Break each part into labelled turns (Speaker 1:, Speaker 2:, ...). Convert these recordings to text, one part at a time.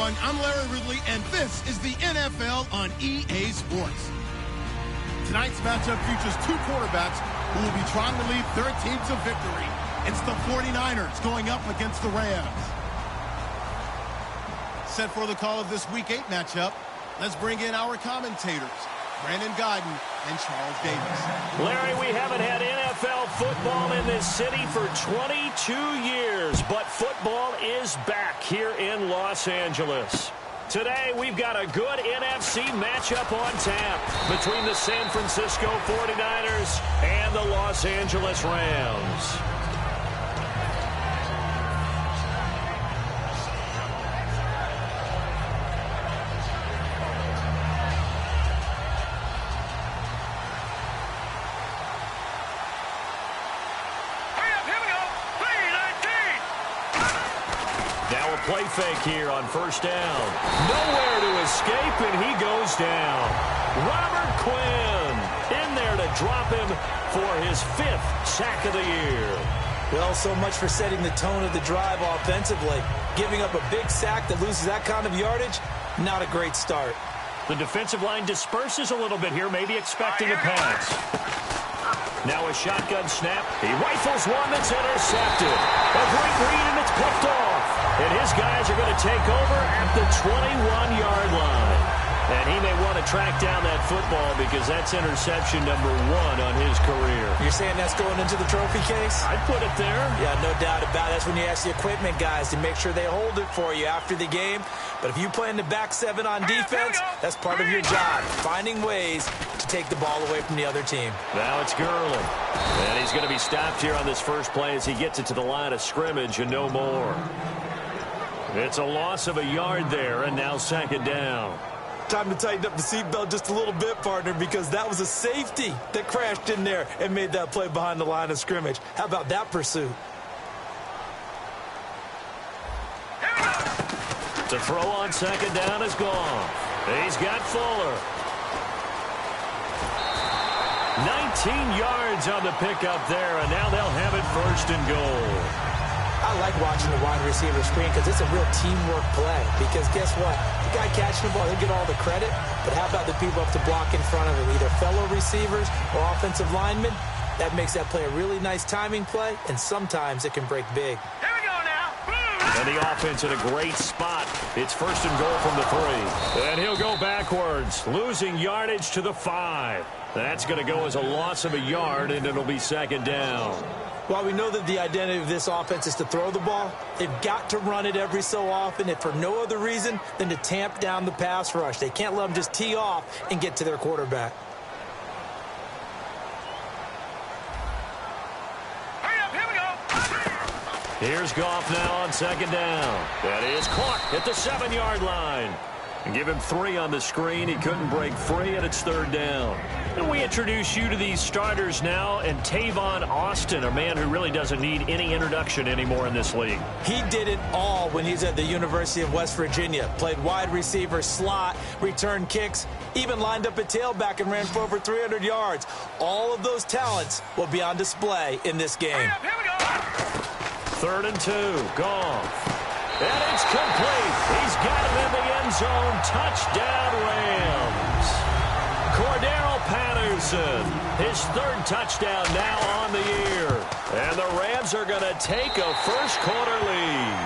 Speaker 1: everyone. I'm Larry Ridley, and this is the NFL on EA Sports. Tonight's matchup features two quarterbacks who will be trying to lead their team to victory. It's the 49ers going up against the Rams. Set for the call of this Week 8 matchup, let's bring in our commentators, Brandon Godden and Charles Davis.
Speaker 2: Larry, we haven't had NFL football in this city for 22 years, but football is back here in Los Angeles. Today, we've got a good NFC matchup on tap between the San Francisco 49ers and the Los Angeles Rams. Play fake here on first down. Nowhere to escape, and he goes down. Robert Quinn in there to drop him for his 5th sack of the year.
Speaker 3: Well, so much for setting the tone of the drive offensively. Giving up a big sack that loses that kind of yardage, not a great start.
Speaker 2: The defensive line disperses a little bit here, maybe expecting a pass. Now a shotgun snap. He rifles one that's intercepted. A great read, and it's picked off. And his guys are going to take over at the 21-yard line. And he may want to track down that football because that's interception number 1 on his career.
Speaker 3: You're saying that's going into the trophy case?
Speaker 2: I'd put it there.
Speaker 3: Yeah, no doubt about it. That's when you ask the equipment guys to make sure they hold it for you after the game. But if you play in the back 7 on defense, that's part of your job, finding ways to take the ball away from the other team.
Speaker 2: Now it's Gurley. And he's going to be stopped here on this first play as he gets it to the line of scrimmage and no more. It's a loss of a yard there, and now 2nd down.
Speaker 3: Time to tighten up the seatbelt just a little bit, partner, because that was a safety that crashed in there and made that play behind the line of scrimmage. How about that pursuit?
Speaker 2: To throw on 2nd down is gone. He's got Fuller. 19 yards on the pickup there, and now they'll have it 1st and goal.
Speaker 3: I like watching the wide receiver screen because it's a real teamwork play. Because guess what? The guy catching the ball, he'll get all the credit. But how about the people up to block in front of him, either fellow receivers or offensive linemen? That makes that play a really nice timing play, and sometimes it can break big.
Speaker 4: Here we go now.
Speaker 2: And the offense in a great spot. It's 1st and goal from the 3. And he'll go backwards, losing yardage to the 5. That's going to go as a loss of a yard, and it'll be 2nd down.
Speaker 3: While we know that the identity of this offense is to throw the ball, they've got to run it every so often, and for no other reason than to tamp down the pass rush. They can't let them just tee off and get to their quarterback.
Speaker 4: Hurry up, here we go.
Speaker 2: Here's Goff now on 2nd down. That is caught at the 7-yard line. And give him 3 on the screen. He couldn't break free, and it's 3rd down. And we introduce you to these starters now, and Tavon Austin, a man who really doesn't need any introduction anymore in this league.
Speaker 3: He did it all when he's at the University of West Virginia. Played wide receiver, slot, returned kicks, even lined up at tailback and ran for over 300 yards. All of those talents will be on display in this game.
Speaker 4: Hurry up, here we go.
Speaker 2: 3rd and 2, Goff. And it's complete. He's got him in the end zone. Touchdown, Rams. Cordero Patterson, his 3rd touchdown now on the year. And the Rams are going to take a first-quarter lead.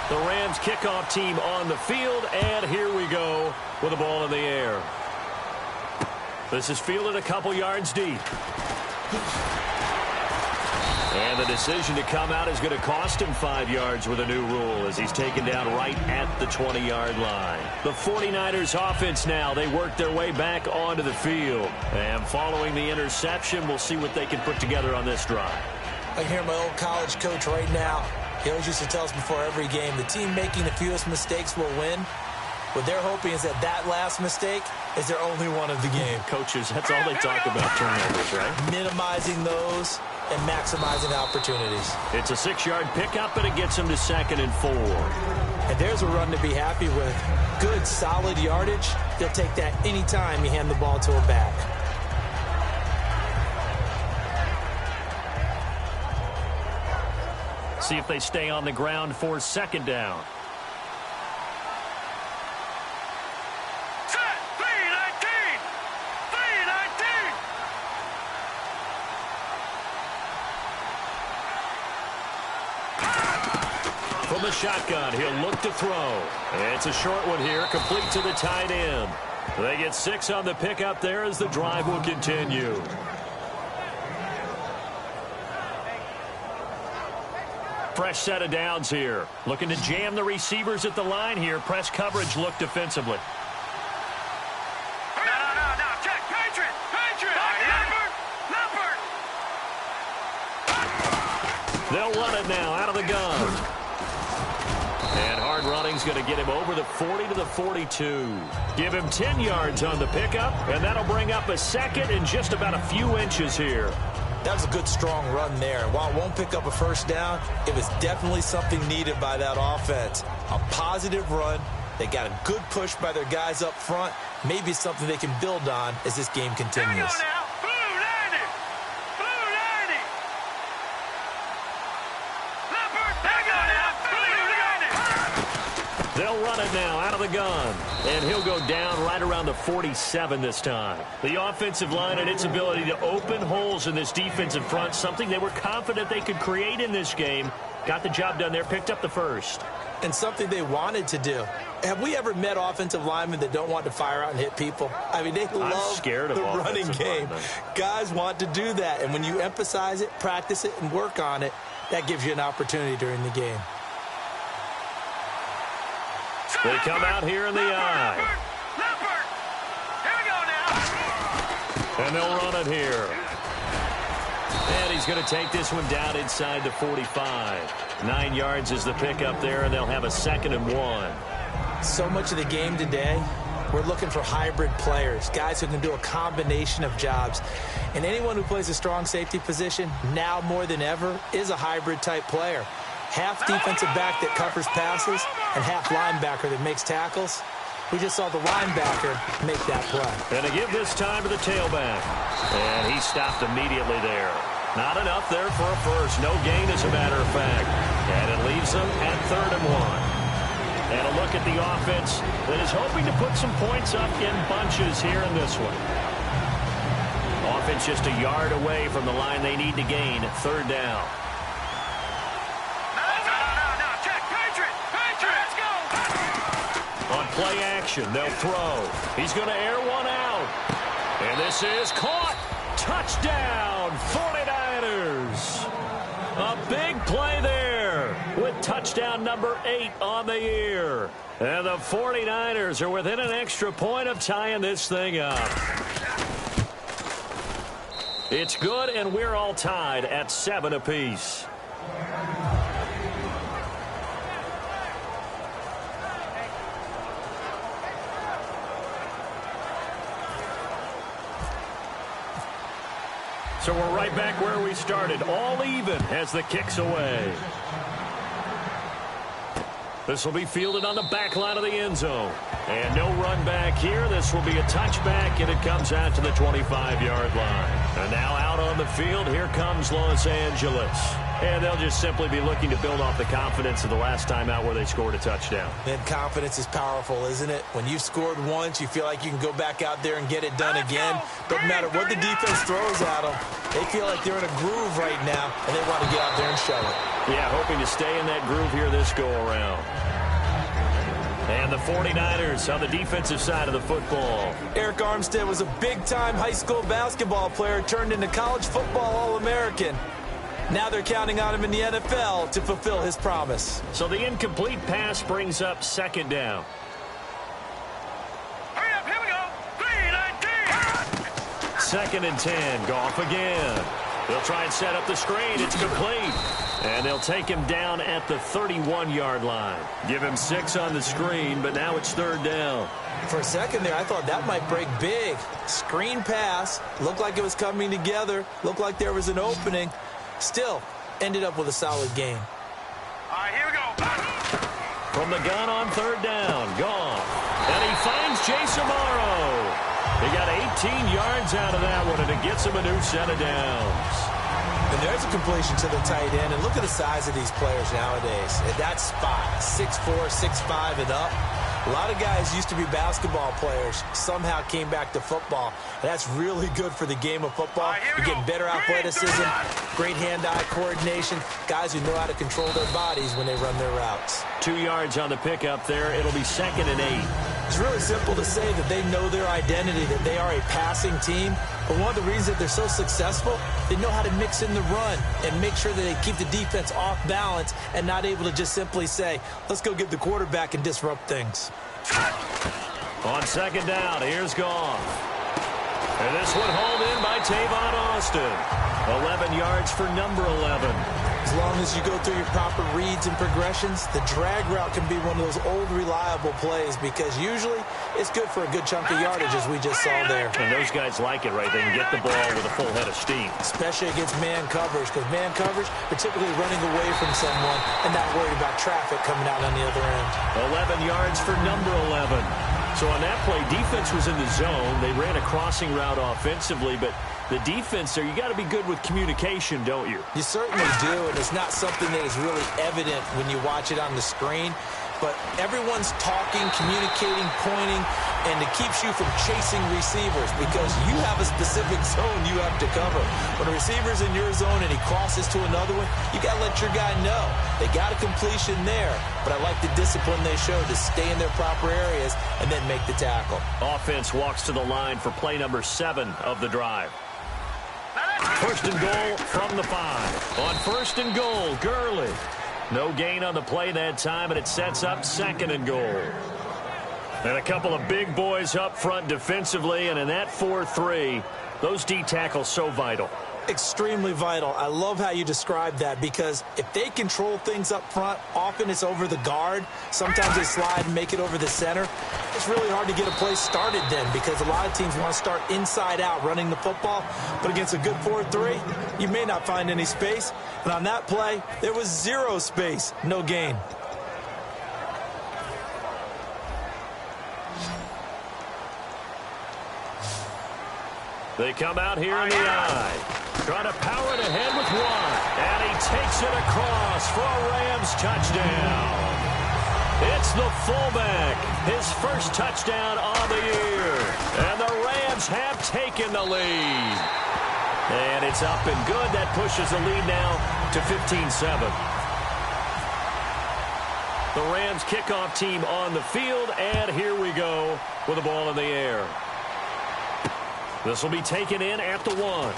Speaker 2: The Rams kickoff team on the field, and here we go with the ball in the air. This is fielded a couple yards deep. And the decision to come out is going to cost him 5 yards with a new rule as he's taken down right at the 20-yard line. The 49ers offense now, they work their way back onto the field. And following the interception, we'll see what they can put together on this drive.
Speaker 3: I hear my old college coach right now. He always used to tell us before every game, the team making the fewest mistakes will win. What they're hoping is that that last mistake is their only one of the game.
Speaker 2: Coaches, that's all they talk about, turnovers, right?
Speaker 3: Minimizing those and maximizing opportunities.
Speaker 2: It's a 6-yard pickup, and it gets him to 2nd and 4.
Speaker 3: And there's a run to be happy with. Good, solid yardage. They'll take that anytime you hand the ball to a back.
Speaker 2: see if they stay on the ground for second down.
Speaker 4: Set. 319. 319.
Speaker 2: From the shotgun, he'll look to throw. It's a short one here, complete to the tight end. They get 6 on the pickup there as the drive will continue. Fresh set of downs here. Looking to jam the receivers at the line here. Press coverage look defensively.
Speaker 4: No. Check. Patriot. Leopard.
Speaker 2: They'll run it now out of the gun. And hard running's going to get him over the 40 to the 42. Give him 10 yards on the pickup, and that'll bring up a second in just about a few inches here.
Speaker 3: That was a good, strong run there. While it won't pick up a first down, it was definitely something needed by that offense. A positive run. They got a good push by their guys up front. Maybe something they can build on as this game continues.
Speaker 4: Here we go now. Blue 90. Blue 90. Leopard. Here we go now. Blue 90.
Speaker 2: They'll run it now out of the gun. And he'll go down right around the 47 this time. The offensive line and its ability to open holes in this defensive front, something they were confident they could create in this game. Got the job done there, picked up the first.
Speaker 3: And something they wanted to do. Have we ever met offensive linemen that don't want to fire out and hit people? I mean, they love the running game. Guys want to do that. And when you emphasize it, practice it, and work on it, that gives you an opportunity during the game.
Speaker 2: They come out here in the eye.
Speaker 4: Leopard. Here we go now.
Speaker 2: And they'll run it here. And he's going to take this one down inside the 45. 9 yards is the pickup there, and they'll have a 2nd and 1.
Speaker 3: So much of the game today, we're looking for hybrid players, guys who can do a combination of jobs. And anyone who plays a strong safety position, now more than ever, is a hybrid-type player. Half defensive back that covers passes and half linebacker that makes tackles. We just saw the linebacker make that play.
Speaker 2: And to give this time to the tailback. And he stopped immediately there. Not enough there for a first. No gain, as a matter of fact. And it leaves them at 3rd and 1. And a look at the offense that is hoping to put some points up in bunches here in this one. Offense just a yard away from the line they need to gain at 3rd down. On play action, they'll throw. He's going to air one out. And this is caught. Touchdown, 49ers. A big play there with touchdown number 8 on the year. And the 49ers are within an extra point of tying this thing up. It's good, and we're all tied at 7 apiece. So we're right back where we started, all even as the kick's away. This will be fielded on the back line of the end zone. And no run back here. This will be a touchback, and it comes out to the 25-yard line. And now out on the field, here comes Los Angeles. And they'll just simply be looking to build off the confidence of the last time out where they scored a touchdown.
Speaker 3: And confidence is powerful, isn't it? When you've scored once, you feel like you can go back out there and get it done again. Doesn't matter what the defense throws at them. They feel like they're in a groove right now, and they want to get out there and show it.
Speaker 2: Yeah, hoping to stay in that groove here this go-around. And the 49ers on the defensive side of the football.
Speaker 3: Eric Armstead was a big-time high school basketball player turned into college football All-American. Now they're counting on him in the NFL to fulfill his promise.
Speaker 2: So the incomplete pass brings up 2nd down.
Speaker 4: Hurry up, here we go. 3-19.
Speaker 2: 2nd and 10. Goff again. They'll try and set up the screen. It's complete. And they'll take him down at the 31-yard line. Give him 6 on the screen, but now it's 3rd down.
Speaker 3: For a second there, I thought that might break big. Screen pass. Looked like it was coming together. Looked like there was an opening. Still, ended up with a solid game.
Speaker 4: All right, here we go.
Speaker 2: From the gun on 3rd down. Goff. And he finds Jason Morrow. He got 18 yards out of that one, and it gets him a new set of downs.
Speaker 3: And there's a completion to the tight end. And look at the size of these players nowadays. At that spot, 6'4", 6'5", and up. A lot of guys used to be basketball players, somehow came back to football. And that's really good for the game of football. You're getting better athleticism, great hand-eye coordination, guys who know how to control their bodies when they run their routes.
Speaker 2: 2 yards on the pickup there. It'll be 2nd and 8.
Speaker 3: It's really simple to say that they know their identity, that they are a passing team. But one of the reasons that they're so successful, they know how to mix in the run and make sure that they keep the defense off balance and not able to just simply say, let's go get the quarterback and disrupt things.
Speaker 2: On 2nd down, here's Goff. And this one hauled in by Tavon Austin. 11 yards for number 11.
Speaker 3: As long as you go through your proper reads and progressions, the drag route can be one of those old reliable plays because usually it's good for a good chunk of yardage as we just saw there.
Speaker 2: And those guys like it, right? They can get the ball with a full head of steam.
Speaker 3: Especially against man coverage, because man coverage are typically running away from someone and not worried about traffic coming out on the other end.
Speaker 2: 11 yards for number 11. So on that play, defense was in the zone. They ran a crossing route offensively, but the defense there, you got to be good with communication, don't you?
Speaker 3: You certainly do, and it's not something that is really evident when you watch it on the screen. But everyone's talking, communicating, pointing, and it keeps you from chasing receivers because you have a specific zone you have to cover. When a receiver's in your zone and he crosses to another one, you got to let your guy know. They got a completion there, but I like the discipline they showed to stay in their proper areas and then make the tackle.
Speaker 2: Offense walks to the line for play number 7 of the drive. 1st and goal from the 5. On 1st and goal, Gurley. No gain on the play that time, and it sets up 2nd and goal. And a couple of big boys up front defensively, and in that 4-3, those D tackles so vital.
Speaker 3: Extremely vital. I love how you describe that because if they control things up front, often it's over the guard. Sometimes they slide and make it over the center. It's really hard to get a play started then because a lot of teams want to start inside out running the football. But against a good 4-3, you may not find any space. And on that play, there was 0 space, no gain.
Speaker 2: They come out here in the eye. Trying to power it ahead with 1. And he takes it across for a Rams touchdown. It's the fullback. His first touchdown on the year. And the Rams have taken the lead. And it's up and good. That pushes the lead now to 15-7. The Rams kickoff team on the field. And here we go with the ball in the air. This will be taken in at the 1.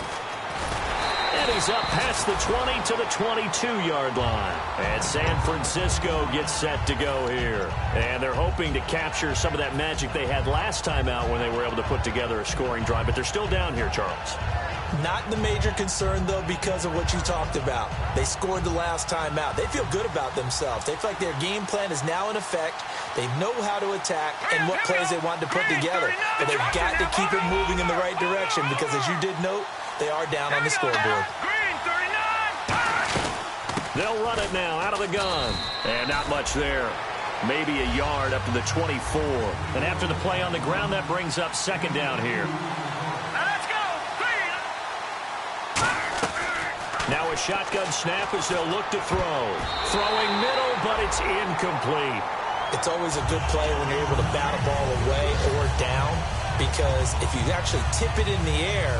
Speaker 2: And he's up past the 20 to the 22-yard line. And San Francisco gets set to go here. And they're hoping to capture some of that magic they had last time out when they were able to put together a scoring drive. But they're still down here, Charles.
Speaker 3: Not the major concern, though, because of what you talked about. They scored the last time out. They feel good about themselves. They feel like their game plan is now in effect. They know how to attack and what plays they want to put together. But they've got to keep it moving in the right direction because, as you did note, they are down on the scoreboard.
Speaker 2: They'll run it now out of the gun. And not much there. Maybe a yard up to the 24. And after the play on the ground, that brings up 2nd down here. Now a shotgun snap as they'll look to throw. Throwing middle, but it's incomplete.
Speaker 3: It's always a good play when you're able to bat a ball away or down because if you actually tip it in the air,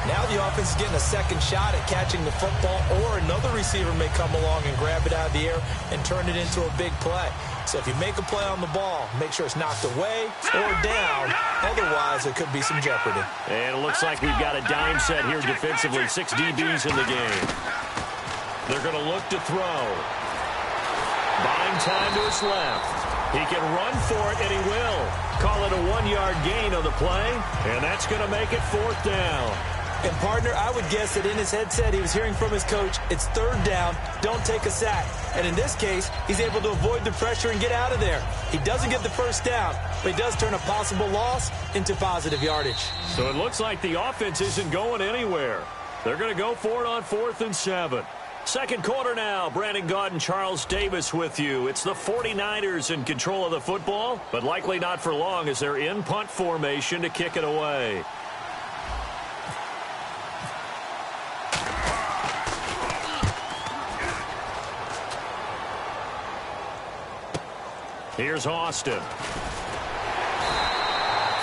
Speaker 3: now the offense is getting a second shot at catching the football, or another receiver may come along and grab it out of the air and turn it into a big play. So if you make a play on the ball, make sure it's knocked away or down. Otherwise, there could be some jeopardy.
Speaker 2: And it looks like we've got a dime set here defensively. 6 DBs in the game. They're going to look to throw. Buying time to his left. He can run for it, and he will. Call it a 1-yard gain on the play, and that's going to make it 4th down.
Speaker 3: And, partner, I would guess that in his headset he was hearing from his coach, it's 3rd down, don't take a sack. And in this case, he's able to avoid the pressure and get out of there. He doesn't get the first down, but he does turn a possible loss into positive yardage.
Speaker 2: So it looks like the offense isn't going anywhere. They're going to go for it on 4th and 7. Second quarter now. Brandon Gaudin and Charles Davis with you. It's the 49ers in control of the football, but likely not for long as they're in punt formation to kick it away. Here's Austin.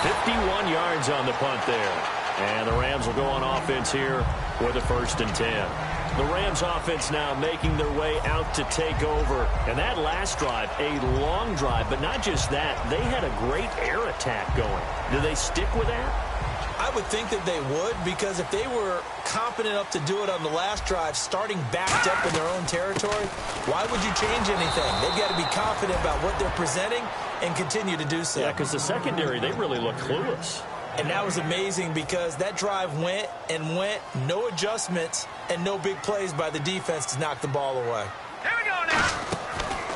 Speaker 2: 51 yards on the punt there. And the Rams will go on offense here with a 1st and 10. The Rams offense now making their way out to take over. And that last drive, a long drive, but not just that. They had a great air attack going. Do they stick with that?
Speaker 3: I would think that they would, because if they were competent enough to do it on the last drive, starting backed up in their own territory, why would you change anything? They've got to be confident about what they're presenting and continue to do so.
Speaker 2: Yeah, because the secondary, they really look clueless.
Speaker 3: And that was amazing because that drive went and went, no adjustments, and no big plays by the defense to knock the ball away.
Speaker 4: Here we go now.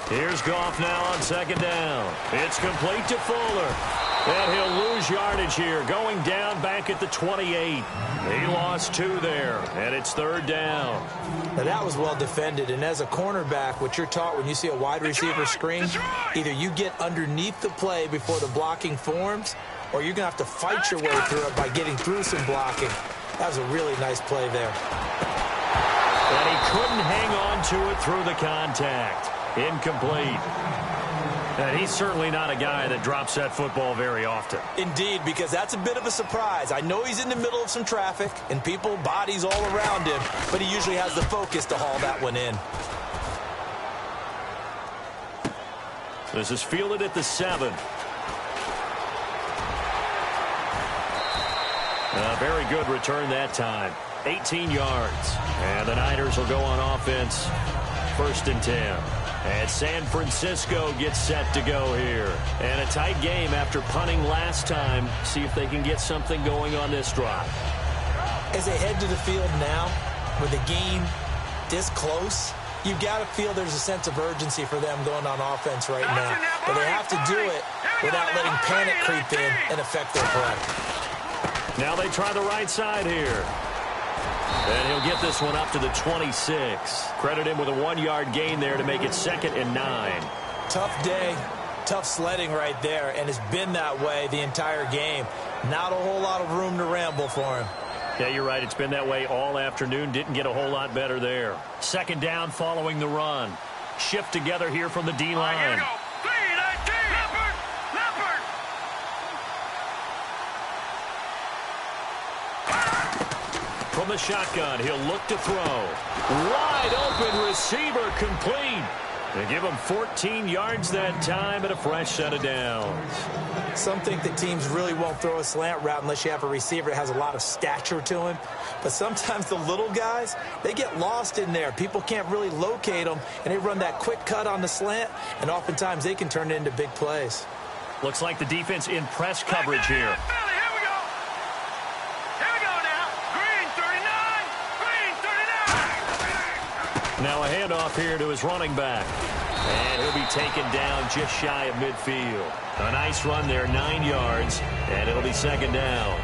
Speaker 2: Here's Goff now on 2nd down. It's complete to Fuller. And he'll lose yardage here, going down back at the 28. He lost 2 there, and it's 3rd down.
Speaker 3: Now, that was well defended, and as a cornerback, what you're taught when you see a wide receiver screen, either you get underneath the play before the blocking forms, or you're going to have to fight your way through it by getting through some blocking. That was a really nice play there.
Speaker 2: And he couldn't hang on to it through the contact. Incomplete. And he's certainly not a guy that drops that football very often.
Speaker 3: Indeed, because that's a bit of a surprise. I know he's in the middle of some traffic and people, bodies all around him, but he usually has the focus to haul that one in.
Speaker 2: This is fielded at the 7. A very good return that time. 18 yards. And the Niners will go on offense. 1st and 10. And San Francisco gets set to go here. And a tight game after punting last time. See if they can get something going on this drive.
Speaker 3: As they head to the field now, with the game this close, you've got to feel there's a sense of urgency for them going on offense right now. But they have to do it without letting panic creep in and affect their play.
Speaker 2: Now they try the right side here. And he'll get this one up to the 26. Credit him with a 1-yard gain there to make it 2nd and 9.
Speaker 3: Tough day, tough sledding right there, and it's been that way the entire game. Not a whole lot of room to ramble for him.
Speaker 2: Yeah, you're right. It's been that way all afternoon. Didn't get a whole lot better there. 2nd down following the run. Shift together here from the D-line.
Speaker 4: Here we go. 3-19. Leopard.
Speaker 2: From the shotgun, he'll look to throw. Wide open receiver complete. They give him 14 yards that time and a fresh set of downs.
Speaker 3: Some think that teams really won't throw a slant route unless you have a receiver that has a lot of stature to him. But sometimes the little guys, they get lost in there. People can't really locate them, and they run that quick cut on the slant, and oftentimes they can turn it into big plays.
Speaker 2: Looks like the defense in press coverage here. Now a handoff here to his running back. And he'll be taken down just shy of midfield. A nice run there, 9 yards, and it'll be 2nd down.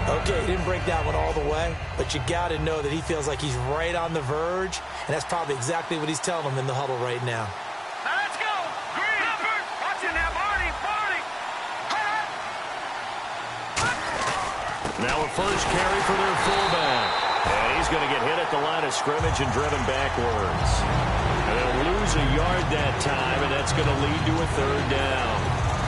Speaker 3: Okay, he didn't break that one all the way, but you got to know that he feels like he's right on the verge, and that's probably exactly what he's telling them in the huddle right now.
Speaker 4: Let's go! Green! Leopard! Watching that Marty!
Speaker 2: Now a first carry for their fullback. And he's going to get hit at the line of scrimmage and driven backwards. And they'll lose a yard that time, and that's going to lead to a 3rd down.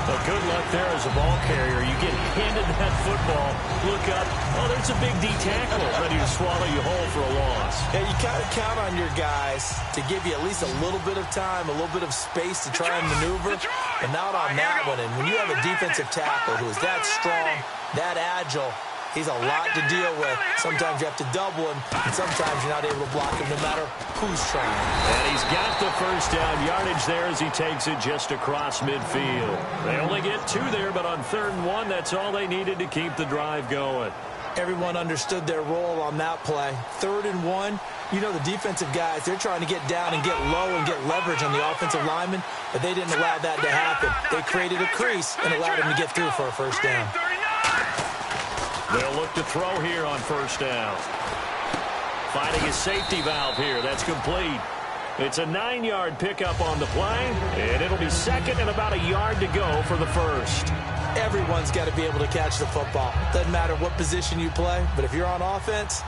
Speaker 2: But good luck there as a ball carrier. You get handed that football, look up, oh, there's a big D tackle ready to swallow you whole for a loss.
Speaker 3: Yeah, you got to count on your guys to give you at least a little bit of time, a little bit of space to try and maneuver, but not on that one. And when you have a defensive tackle who is that strong, that agile, he's a lot to deal with. Sometimes you have to double him, and sometimes you're not able to block him no matter who's trying.
Speaker 2: And he's got the 1st down yardage there as he takes it just across midfield. They only get 2 there, but on 3rd and 1, that's all they needed to keep the drive going.
Speaker 3: Everyone understood their role on that play. 3rd and 1, you know the defensive guys, they're trying to get down and get low and get leverage on the offensive lineman, but they didn't allow that to happen. They created a crease and allowed him to get through for a 1st down.
Speaker 2: They'll look to throw here on 1st down. Finding his safety valve here. That's complete. It's a 9-yard pickup on the play, and it'll be 2nd and about a yard to go for the 1st.
Speaker 3: Everyone's got to be able to catch the football. Doesn't matter what position you play, but if you're on offense,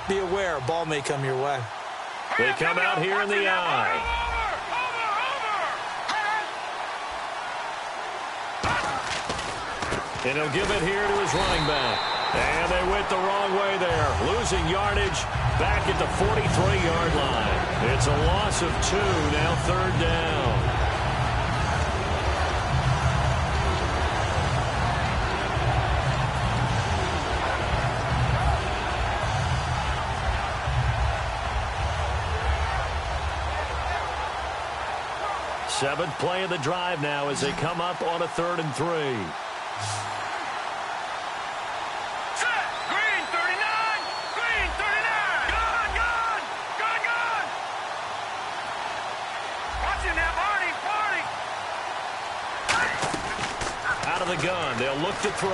Speaker 3: be aware a ball may come your way.
Speaker 2: They come out here in the eye. And he'll give it here to his running back. And they went the wrong way there. Losing yardage back at the 43-yard line. It's a loss of 2, now 3rd down. Seventh play of the drive now as they come up on a 3rd and 3. Out of the gun, they'll look to throw.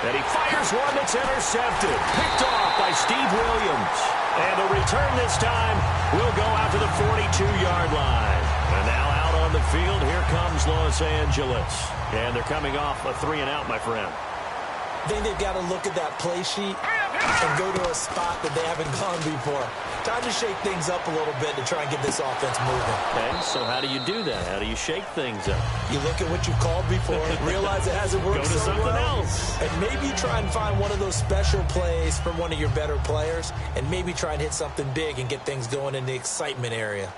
Speaker 2: And he fires one that's intercepted. Picked off by Steve Williams. And the return this time will go out to the 42-yard line. And now out on the field, here comes Los Angeles. And they're coming off a 3-and-out, my friend.
Speaker 3: I think they've got to look at that play sheet and go to a spot that they haven't gone before. Time to shake things up a little bit to try and get this offense moving.
Speaker 2: Okay, so how do you do that? How do you shake things up?
Speaker 3: You look at what you called before, realize it hasn't worked
Speaker 2: Go to
Speaker 3: so
Speaker 2: something
Speaker 3: well,
Speaker 2: else.
Speaker 3: and maybe try and find one of those special plays from one of your better players, and maybe try and hit something big and get things going in the excitement area.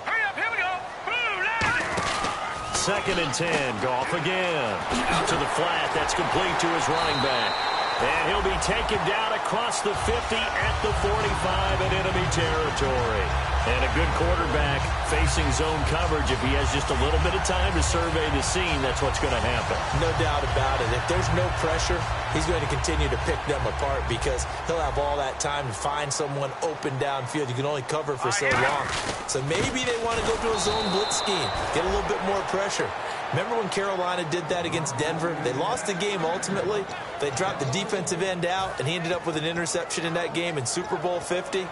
Speaker 4: Hurry up, here we go. Boom, now.
Speaker 2: 2nd and 10. Goff again. Out to the flat. That's complete to his running back. And he'll be taken down across the 50 at the 45 in enemy territory. And a good quarterback facing zone coverage. If he has just a little bit of time to survey the scene, that's what's going to happen.
Speaker 3: No doubt about it. If there's no pressure, he's going to continue to pick them apart because he'll have all that time to find someone open downfield. You can only cover for so long. So maybe they want to go to a zone blitz scheme, get a little bit more pressure. Remember when Carolina did that against Denver? They lost the game ultimately. They dropped the defensive end out, and he ended up with an interception in that game in Super Bowl 50.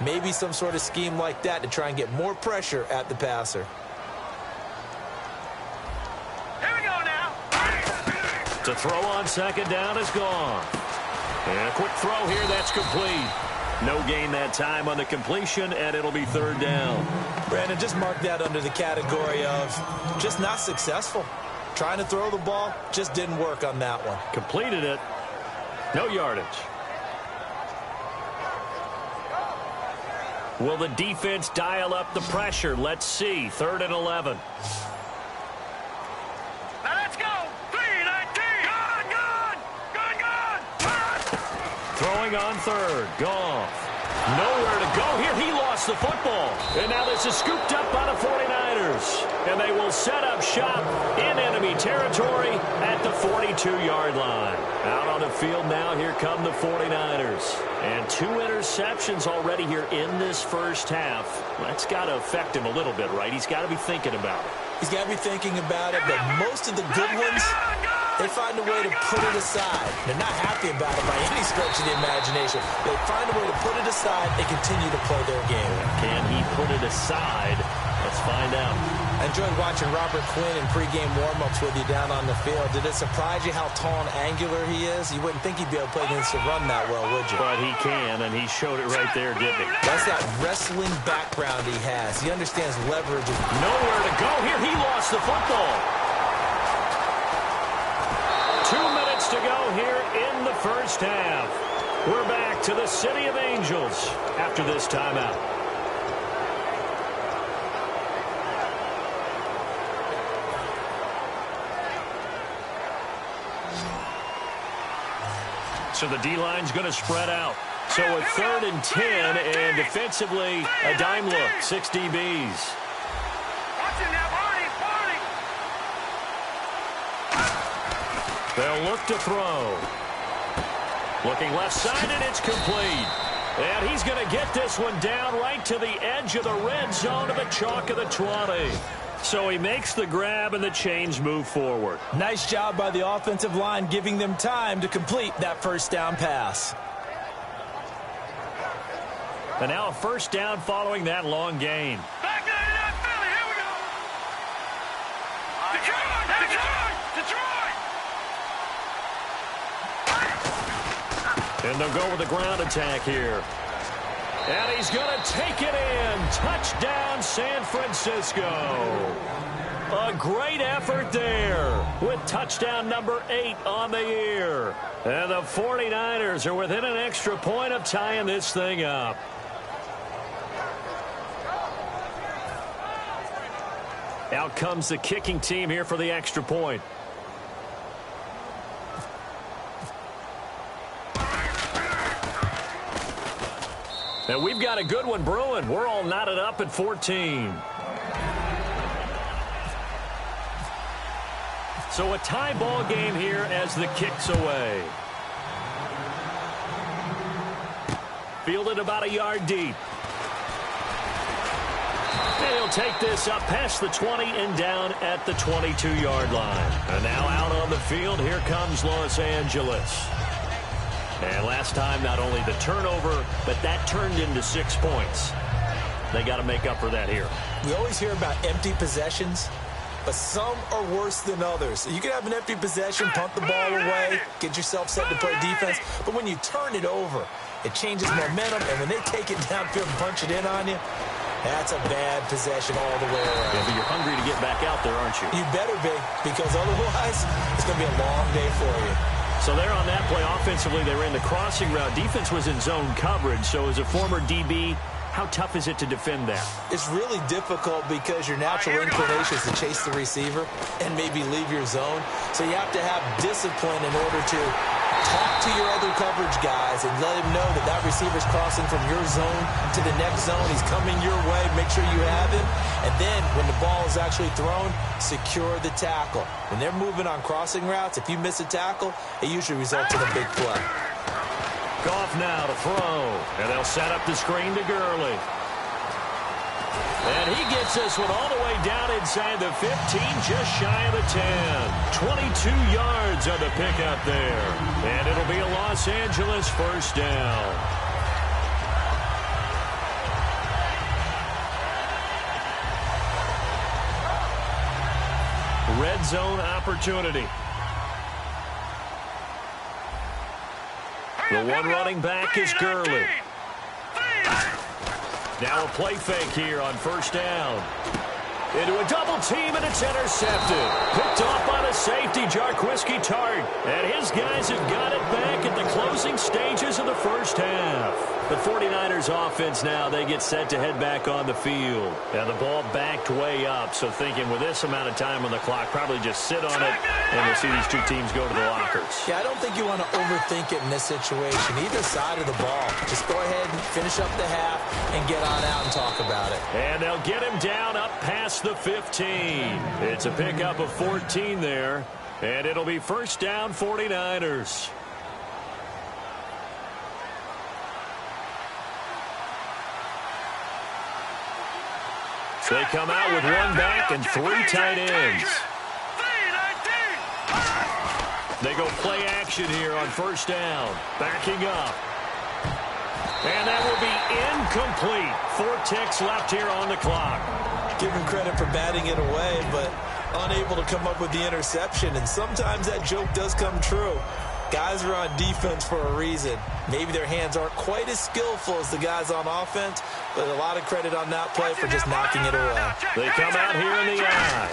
Speaker 3: Maybe some sort of scheme like that to try and get more pressure at the passer.
Speaker 4: Here we go now.
Speaker 2: To throw on 2nd down is gone. And a quick throw here, that's complete. No gain that time on the completion, and it'll be 3rd down.
Speaker 3: Brandon, just mark that under the category of just not successful. Trying to throw the ball, just didn't work on that one.
Speaker 2: Completed it. No yardage. Will the defense dial up the pressure? Let's see. 3rd and 11.
Speaker 4: Now let's go. 3-19. Good.
Speaker 2: Throwing on 3rd. Goff. Nowhere to go here. He lost the football. And now this is scooped up by the 49ers. And they will set up shop in enemy territory at the 42-yard line. Out on the field now, here come the 49ers. And 2 interceptions already here in this first half. That's got to affect him a little bit, right? He's got to be thinking about it.
Speaker 3: He's got to be thinking about it, but most of the good ones, they find a way to put it aside. They're not happy about it by any stretch of the imagination. They find a way to put it aside and continue to play their game.
Speaker 2: Can he put it aside? Let's find out.
Speaker 3: I enjoyed watching Robert Quinn in pregame warm-ups with you down on the field. Did it surprise you how tall and angular he is? You wouldn't think he'd be able to play against the run that well, would you?
Speaker 2: But he can, and he showed it right there, didn't he?
Speaker 3: That's that wrestling background he has. He understands leverage.
Speaker 2: Nowhere to go here. He lost the football. 2 minutes to go here in the first half. We're back to the City of Angels after this timeout. So the D-line's going to spread out. So a 3rd and 10, and defensively, a dime look, 6 DBs.
Speaker 4: Watch him now, Barney.
Speaker 2: They'll look to throw. Looking left side, and it's complete. And he's going to get this one down right to the edge of the red zone of the chalk of the 20. So he makes the grab, and the chains move forward.
Speaker 3: Nice job by the offensive line, giving them time to complete that first down pass.
Speaker 2: And now a first down following that long gain.
Speaker 4: Back to that Philly. Detroit.
Speaker 2: And they'll go with the ground attack here. And he's going to take it in. Touchdown, San Francisco. A great effort there with touchdown number 8 on the year. And the 49ers are within an extra point of tying this thing up. Out comes the kicking team here for the extra point. And we've got a good one brewing. We're all knotted up at 14. So a tie ball game here as the kick's away. Fielded about a yard deep. And he'll take this up past the 20 and down at the 22-yard line. And now out on the field, here comes Los Angeles. And last time, not only the turnover, but that turned into 6 points. They got to make up for that here.
Speaker 3: We always hear about empty possessions, but some are worse than others. You can have an empty possession, punt the ball away, get yourself set to play defense, but when you turn it over, it changes momentum, and when they take it downfield and punch it in on you, that's a bad possession all the way around.
Speaker 2: Yeah, but you're hungry to get back out there, aren't you?
Speaker 3: You better be, because otherwise, it's going to be a long day for you.
Speaker 2: So there on that play, offensively, they ran the crossing route. Defense was in zone coverage, so as a former DB, how tough is it to defend that?
Speaker 3: It's really difficult because your natural inclination is to chase the receiver and maybe leave your zone. So you have to have discipline in order to talk to your other coverage guys and let him know that that receiver's crossing from your zone to the next zone. He's coming your way. Make sure you have him. And then when the ball is actually thrown, secure the tackle. When they're moving on crossing routes, if you miss a tackle, it usually results in a big play.
Speaker 2: Goff now to throw. And they'll set up the screen to Gurley. And he gets this one all the way down inside the 15, just shy of the 10. 22 yards on the pickup there. And it'll be a Los Angeles first down. Red zone opportunity. The one running back is Gurley. Now a play fake here on first down. Into a double team, and it's intercepted. Picked off by the safety, Jarquiski Tart. And his guys have got it back at the closing stages of the first half. The 49ers offense now, they get set to head back on the field. And the ball backed way up, so thinking with this amount of time on the clock, probably just sit on it, and we'll see these two teams go to the lockers.
Speaker 3: Yeah, I don't think you want to overthink it in this situation, either side of the ball. Just go ahead and finish up the half and get on out and talk about it.
Speaker 2: And they'll get him down up past the 15. It's a pickup of 14 there, and it'll be first down 49ers. So they come out with one back and 3 tight ends. They go play action here on first down. Backing up. And that will be incomplete. 4 ticks left here on the clock.
Speaker 3: Give him credit for batting it away, but unable to come up with the interception. And sometimes that joke does come true. Guys are on defense for a reason. Maybe their hands aren't quite as skillful as the guys on offense, but a lot of credit on that play for just knocking it away.
Speaker 2: They come out here in the eye.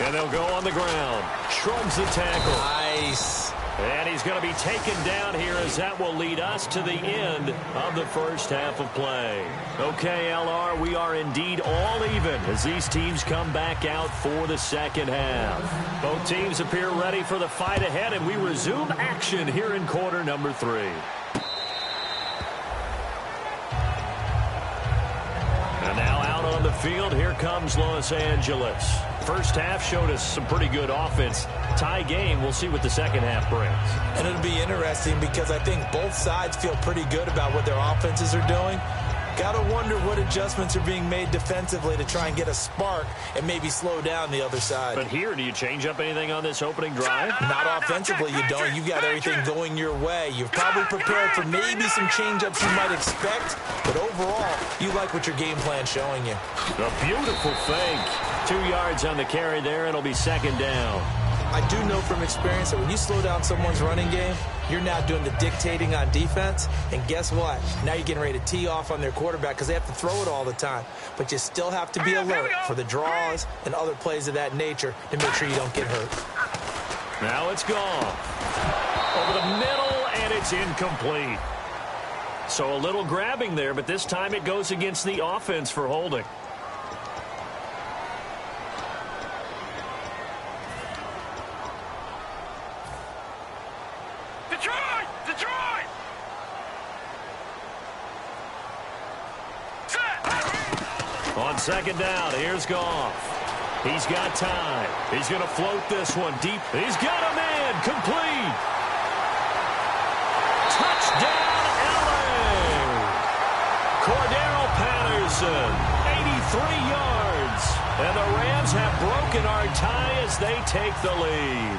Speaker 2: And they'll go on the ground. Shrugs the tackle.
Speaker 3: Nice.
Speaker 2: And he's going to be taken down here as that will lead us to the end of the first half of play. Okay, LR, we are indeed all even as these teams come back out for the second half. Both teams appear ready for the fight ahead, and we resume action here in quarter number 3. And now out on the field, here comes Los Angeles. First half showed us some pretty good offense. Tie game, we'll see what the second half brings.
Speaker 3: And it'll be interesting because I think both sides feel pretty good about what their offenses are doing. Got to wonder what adjustments are being made defensively to try and get a spark and maybe slow down the other side.
Speaker 2: But here, do you change up anything on this opening drive?
Speaker 3: Not offensively, you don't. You've got everything going your way. You've probably prepared for maybe some change-ups you might expect, but overall, you like what your game plan's showing you.
Speaker 2: A beautiful fake. 2 yards on the carry there. It'll be second down.
Speaker 3: I do know from experience that when you slow down someone's running game, you're now doing the dictating on defense. And guess what? Now you're getting ready to tee off on their quarterback because they have to throw it all the time. But you still have to be alert for the draws and other plays of that nature to make sure you don't get hurt.
Speaker 2: Now it's gone. Over the middle, and it's incomplete. So a little grabbing there, but this time it goes against the offense for holding.
Speaker 4: Detroit! Detroit! Set!
Speaker 2: On second down, here's Goff. He's got time. He's going to float this one deep. He's got a man. Complete. Touchdown, LA. Cordero Patterson, 83 yards. And the Rams have broken our tie as they take the lead.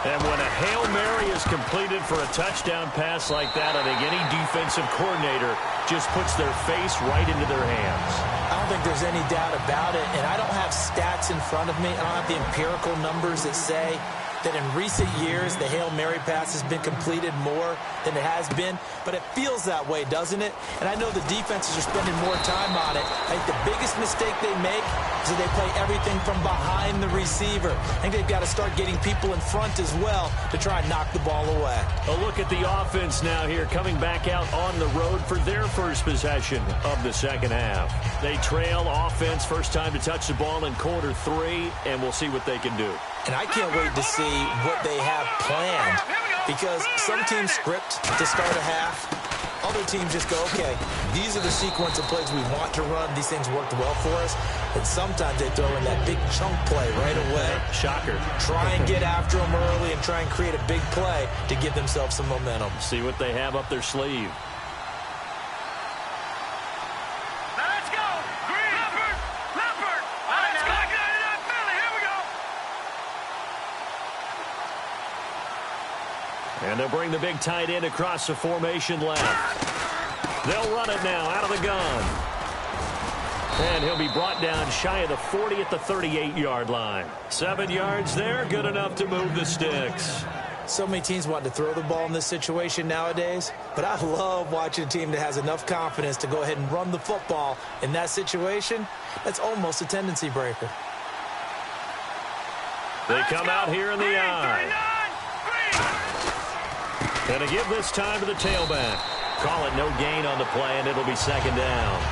Speaker 2: And when a Hail Mary is completed for a touchdown pass like that, I think any defensive coordinator just puts their face right into their hands.
Speaker 3: I don't think there's any doubt about it, and I don't have stats in front of me. I don't have the empirical numbers that say that in recent years the Hail Mary pass has been completed more than it has been, but it feels that way, doesn't it? And I know the defenses are spending more time on it. I think the biggest mistake they make is that they play everything from behind the receiver. I think they've got to start getting people in front as well to try and knock the ball away.
Speaker 2: A look at the offense now here, coming back out on the road for their first possession of the second half. They trail offense, first time to touch the ball in quarter 3, and we'll see what they can do.
Speaker 3: And I can't wait to see what they have planned, because some teams script to start a half. Other teams just go, okay, these are the sequence of plays we want to run. These things worked well for us. And sometimes they throw in that big chunk play right away.
Speaker 2: Shocker.
Speaker 3: Try and get after them early and try and create a big play to give themselves some momentum.
Speaker 2: See what they have up their sleeve.
Speaker 4: Let's go! Green! Leopard! Leopard! Let's go! Philly, here we go!
Speaker 2: And they'll bring the big tight end across the formation left. They'll run it now out of the gun. And he'll be brought down shy of the 40 at the 38-yard line. 7 yards there, good enough to move the sticks.
Speaker 3: So many teams want to throw the ball in this situation nowadays, but I love watching a team that has enough confidence to go ahead and run the football in that situation. That's almost a tendency breaker.
Speaker 2: They come out here in the eye. Gonna give this time to the tailback. Call it no gain on the play, and it'll be second down.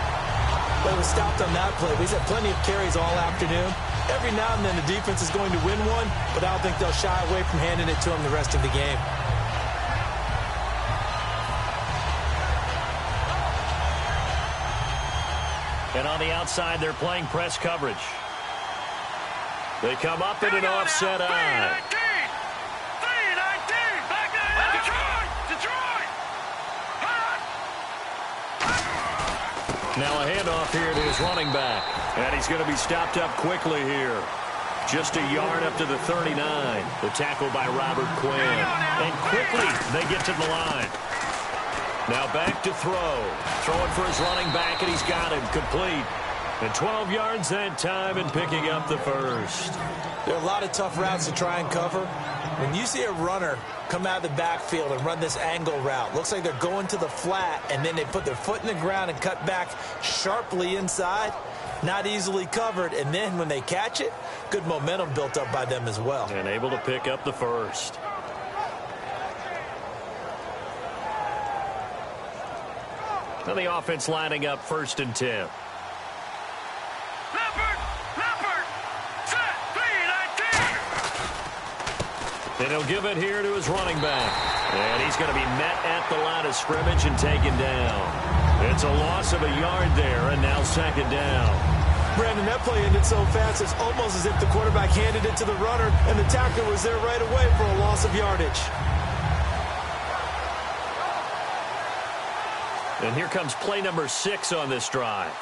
Speaker 3: Well, it was stopped on that play. He's had plenty of carries all afternoon. Every now and then the defense is going to win one, but I don't think they'll shy away from handing it to him the rest of the game.
Speaker 2: And on the outside, they're playing press coverage. They come up in an offset eye. Now a handoff here to his running back. And he's going to be stopped up quickly here. Just a yard up to the 39. The tackle by Robert Quinn. And quickly they get to the line. Now back to throw. Throwing for his running back, and he's got him complete. And 12 yards that time and picking up the first.
Speaker 3: There are a lot of tough routes to try and cover. When you see a runner come out of the backfield and run this angle route, looks like they're going to the flat, and then they put their foot in the ground and cut back sharply inside. Not easily covered, and then when they catch it, good momentum built up by them as well.
Speaker 2: And able to pick up the first. And the offense lining up 1st and 10. And he'll give it here to his running back. And he's going to be met at the line of scrimmage and taken down. It's a loss of a yard there, and now second down.
Speaker 3: Brandon, that play ended so fast, it's almost as if the quarterback handed it to the runner, and the tackler was there right away for a loss of yardage.
Speaker 2: And here comes play number 6 on this drive.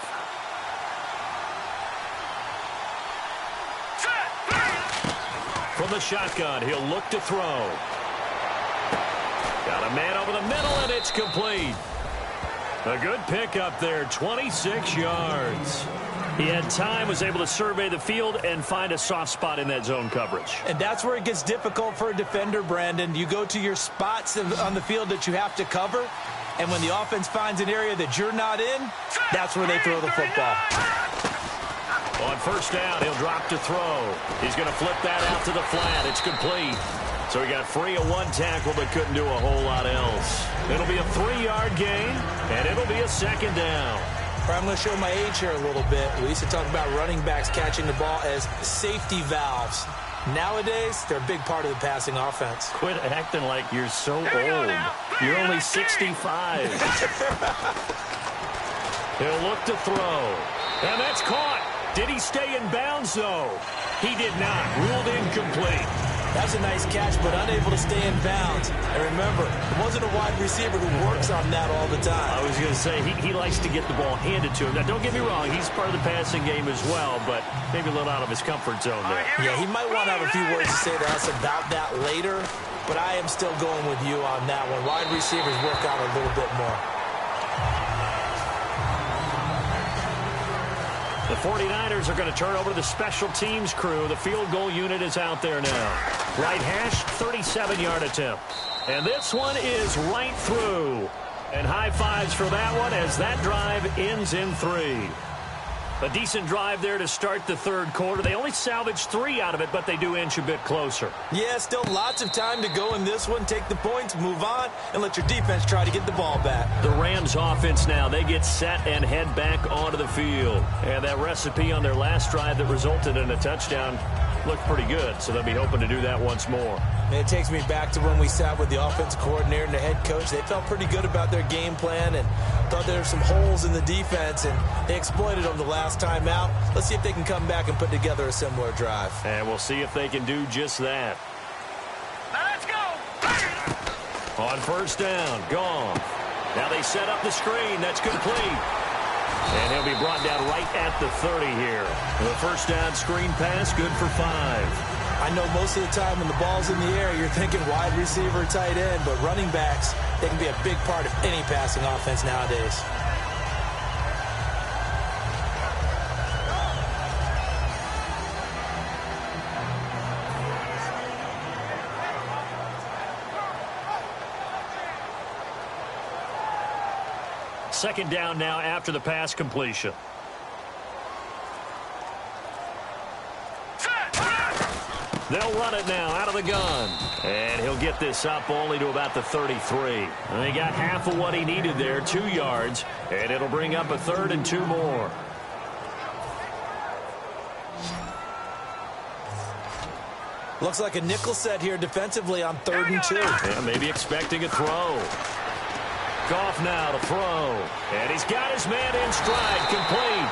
Speaker 2: From the shotgun, he'll look to throw. Got a man over the middle, and it's complete. A good pickup there, 26 yards. He had time, was able to survey the field and find a soft spot in that zone coverage.
Speaker 3: And that's where it gets difficult for a defender, Brandon. You go to your spots on the field that you have to cover, and when the offense finds an area that you're not in, that's where they throw the football.
Speaker 2: On first down, he'll drop to throw. He's going to flip that out to the flat. It's complete. So he got free of one tackle but couldn't do a whole lot else. It'll be a 3-yard gain, and it'll be a second down.
Speaker 3: I'm going to show my age here a little bit. We used to talk about running backs catching the ball as safety valves. Nowadays, they're a big part of the passing offense.
Speaker 2: Quit acting like you're so old. You're only 65. He'll look to throw. And that's caught. Did he stay in bounds, though? He did not. Ruled incomplete.
Speaker 3: That's a nice catch, but unable to stay in bounds. And remember, it wasn't a wide receiver who works on that all the time.
Speaker 2: I was going to say, he likes to get the ball handed to him. Now, don't get me wrong, he's part of the passing game as well, but maybe a little out of his comfort zone there.
Speaker 3: Yeah, he might want to have a few words to say to us about that later, but I am still going with you on that one. Wide receivers work out a little bit more.
Speaker 2: The 49ers are going to turn over to the special teams crew. The field goal unit is out there now. Right hash, 37-yard attempt. And this one is right through. And high fives for that one as that drive ends in 3. A decent drive there to start the third quarter. They only salvaged 3 out of it, but they do inch a bit closer.
Speaker 3: Yeah, still lots of time to go in this one. Take the points, move on, and let your defense try to get the ball back.
Speaker 2: The Rams offense now, they get set and head back onto the field. And that recipe on their last drive that resulted in a touchdown looked pretty good, so they'll be hoping to do that once more.
Speaker 3: And it takes me back to when we sat with the offensive coordinator and the head coach. They felt pretty good about their game plan and thought there were some holes in the defense, and they exploited them the last time out. Let's see if they can come back and put together a similar drive.
Speaker 2: And we'll see if they can do just that.
Speaker 4: Let's go.
Speaker 2: On first down, gone. Now they set up the screen. That's complete. And he'll be brought down right at the 30 here. The first down screen pass, good for 5.
Speaker 3: I know most of the time when the ball's in the air, you're thinking wide receiver, tight end, but running backs, they can be a big part of any passing offense nowadays.
Speaker 2: Second down now after the pass completion. They'll run it now out of the gun. And he'll get this up only to about the 33. And he got half of what he needed there, 2 yards. And it'll bring up a 3rd and 2 more.
Speaker 3: Looks like a nickel set here defensively on 3rd and 2.
Speaker 2: Yeah, maybe expecting a throw. Goff now to throw. And he's got his man in stride, complete.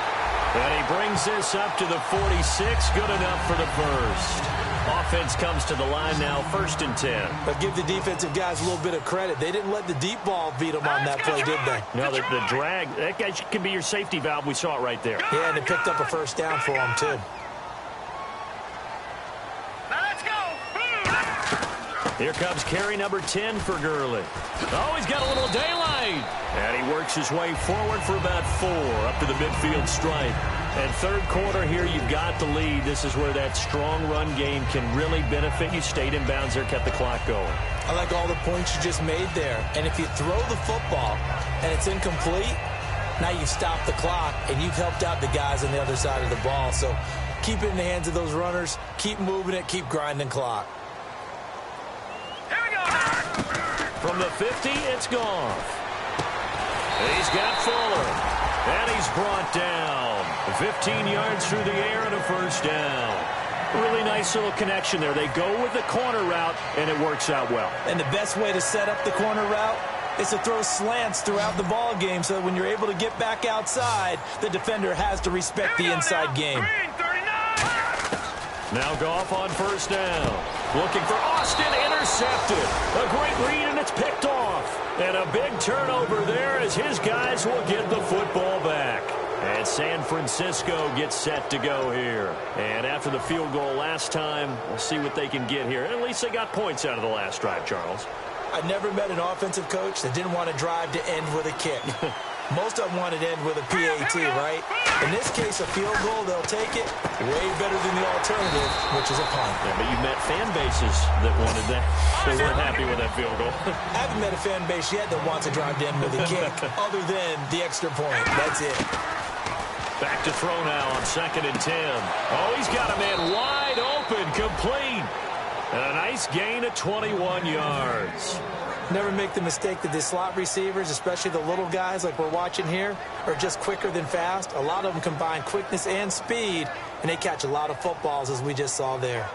Speaker 2: And he brings this up to the 46, good enough for the first. Offense comes to the line now, 1st and 10.
Speaker 3: But give the defensive guys a little bit of credit. They didn't let the deep ball beat them on that play, did they?
Speaker 2: No, the drag, that guy can be your safety valve. We saw it right there.
Speaker 3: Yeah, and it picked up a first down for them, too.
Speaker 4: Let's go.
Speaker 2: Here comes carry number 10 for Gurley. Oh, he's got a little daylight. And he works his way forward for about 4 up to the midfield stripe. And third quarter here, you've got the lead. This is where that strong run game can really benefit you. Stayed in bounds there, kept the clock going.
Speaker 3: I like all the points you just made there. And if you throw the football and it's incomplete, now you've stopped the clock and you've helped out the guys on the other side of the ball. So keep it in the hands of those runners. Keep moving it. Keep grinding clock.
Speaker 4: Here we go.
Speaker 2: From the 50, it's Goff. He's got Fuller. And he's brought down. 15 yards through the air and a first down. Really nice little connection there. They go with the corner route, and it works out well.
Speaker 3: And the best way to set up the corner route is to throw slants throughout the ball game so that when you're able to get back outside, the defender has to respect the inside game.
Speaker 4: Green, 39.
Speaker 2: Now Goff on first down. Looking for Austin, intercepted. A great read, and it's picked off. And a big turnover there as his guys will get the football back. And San Francisco gets set to go here. And after the field goal last time, we'll see what they can get here. At least they got points out of the last drive, Charles.
Speaker 3: I never met an offensive coach that didn't want to drive to end with a kick. Most of them want it end with a PAT, right? In this case, a field goal, they'll take it. Way better than the alternative, which is a punt.
Speaker 2: Yeah, but you've met fan bases that wanted that. They weren't happy with that field goal.
Speaker 3: I haven't met a fan base yet that wants to drive to end with a kick, other than the extra point. That's it.
Speaker 2: Back to throw now on 2nd and 10. Oh, he's got a man wide open, complete. And a nice gain of 21 yards.
Speaker 3: Never make the mistake that the slot receivers, especially the little guys like we're watching here, are just quicker than fast. A lot of them combine quickness and speed, and they catch a lot of footballs, as we just saw there.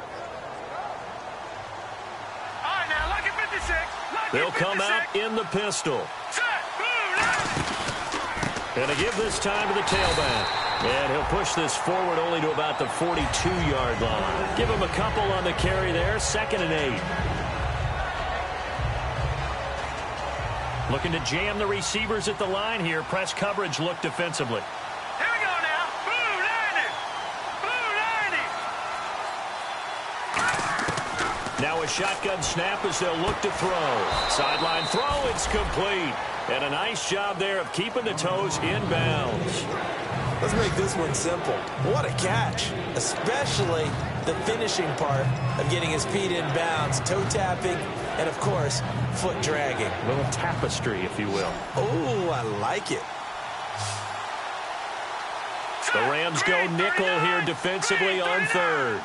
Speaker 4: All right, now, look at 56.
Speaker 2: They'll come out in the pistol. And to give this time to the tailback. And he'll push this forward only to about the 42-yard line. Give him a couple on the carry there. 2nd and 8. Looking to jam the receivers at the line here. Press coverage look defensively.
Speaker 4: Here we go now. Blue 90. Blue 90.
Speaker 2: Now a shotgun snap as they'll look to throw. Sideline throw, it's complete. And a nice job there of keeping the toes in bounds.
Speaker 3: Let's make this one simple. What a catch, especially the finishing part of getting his feet in bounds, toe tapping, and, of course, foot dragging.
Speaker 2: A little tapestry, if you will.
Speaker 3: Oh, I like it.
Speaker 2: The Rams go nickel here defensively on 3rd.